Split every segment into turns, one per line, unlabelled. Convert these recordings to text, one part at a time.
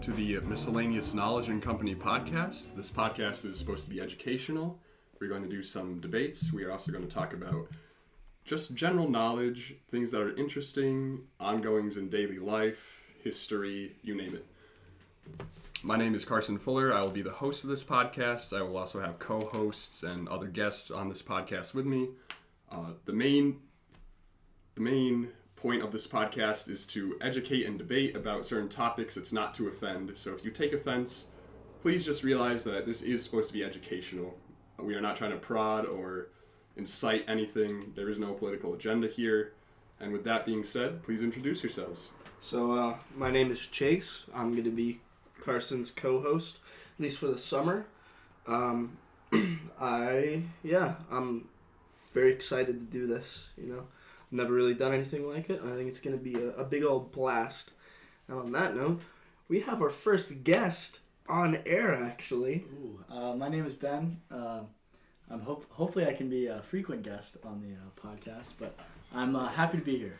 to the Miscellaneous Knowledge and Company podcast. This podcast is supposed to be educational. We're going to do some debates. We are also going to talk about just general knowledge, things that are interesting, ongoings in daily life, history, you name it. My name is Carson Fuller. I will be the host of this podcast. I will also have co-hosts and other guests on this podcast with me. The main point of this podcast is to educate and debate about certain topics. It's not to offend. So if you take offense, please just realize that this is supposed to be educational. We are not trying to prod or incite anything. There is no political agenda here. And with that being said, please introduce yourselves.
So my name is Chase. I'm going to be Carson's co-host, at least for the summer. I'm very excited to do this, Never really done anything like it, and I think it's going to be a big old blast. And on that note, we have our first guest on air, actually.
My name is Ben. Hopefully I can be a frequent guest on the podcast, but I'm happy to be here.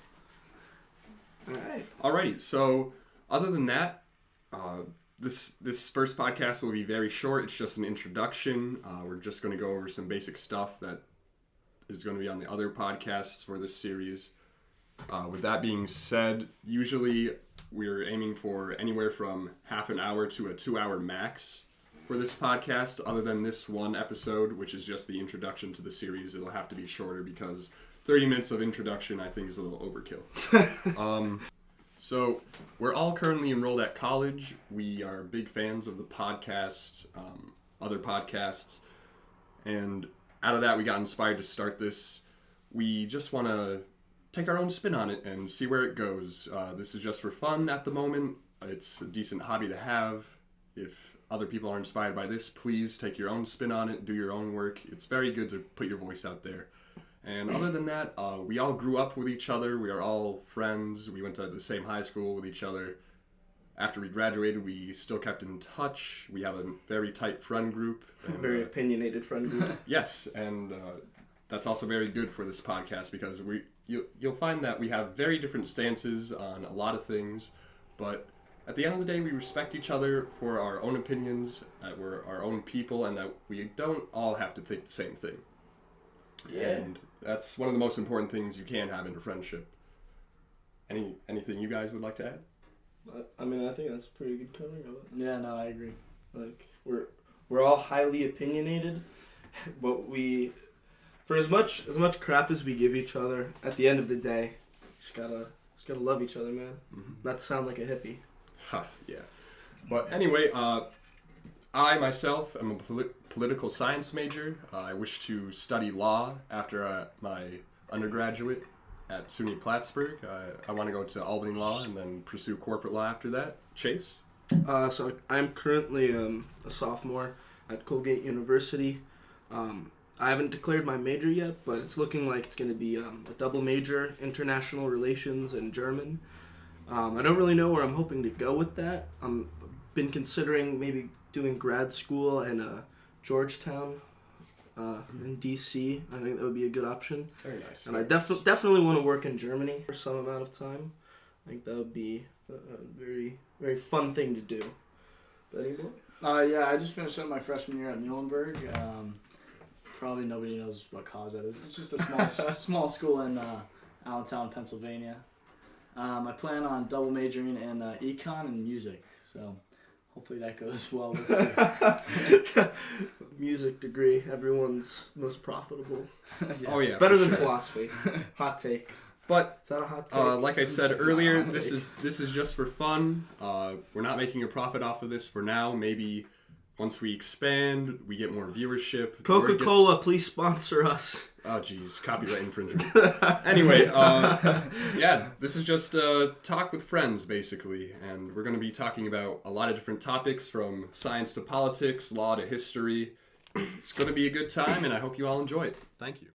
All right.
Alrighty, so other than that, this first podcast will be very short. It's just an introduction. We're just going to go over some basic stuff that is going to be on the other podcasts for this series. With that being said, usually we're aiming for anywhere from half an hour to a 2-hour max for this podcast. Other than this one episode, which is just the introduction to the series, it'll have to be shorter because 30 minutes of introduction I think is a little overkill. So we're all currently enrolled at college. We are big fans of the podcast, other podcasts, and out of that, we got inspired to start this. We just want to take our own spin on it and see where it goes. This is just for fun at the moment. It's a decent hobby to have. If other people are inspired by this, please take your own spin on it, do your own work. It's very good to put your voice out there. And other than that, we all grew up with each other. We are all friends. We went to the same high school with each other. After we graduated, we still kept in touch. We have a very tight friend group.
And, very opinionated friend group.
Yes, and that's also very good for this podcast because you'll find that we have very different stances on a lot of things, but at the end of the day, we respect each other for our own opinions, that we're our own people, and that we don't all have to think the same thing.
Yeah.
And that's one of the most important things you can have in a friendship. Anything you guys would like to add?
I think that's a pretty good covering of it.
Yeah, no, I agree.
Like we're all highly opinionated, but for as much crap as we give each other, at the end of the day, just gotta love each other, man. Mm-hmm. Not sound like a hippie.
Yeah. But anyway, I myself am a political science major. I wish to study law after my undergraduate at SUNY Plattsburgh. I want to go to Albany Law and then pursue corporate law after that. Chase?
So I'm currently a sophomore at Colgate University. I haven't declared my major yet, but it's looking like it's going to be a double major, international relations and German. I don't really know where I'm hoping to go with that. I've been considering maybe doing grad school in Georgetown. In DC, I think that would be a good option.
Very nice.
And I definitely want to work in Germany for some amount of time. I think that would be a very, very fun thing to do. But any more?
Yeah, I just finished up my freshman year at Muhlenberg. Probably nobody knows what college that is. It's just a small school in Allentown, Pennsylvania. I plan on double majoring in econ and music, so hopefully that goes well this year.
Music degree, everyone's most profitable.
Yeah. Oh yeah,
better than philosophy. Hot take.
But
is that a hot take?
Like I said earlier, this is just for fun. We're not making a profit off of this for now. Maybe once we expand, we get more viewership.
Coca-Cola, please sponsor us.
Oh geez, copyright infringement. Anyway, yeah, this is just a talk with friends basically, and we're going to be talking about a lot of different topics from science to politics, law to history. It's going to be a good time, and I hope you all enjoy it. Thank you.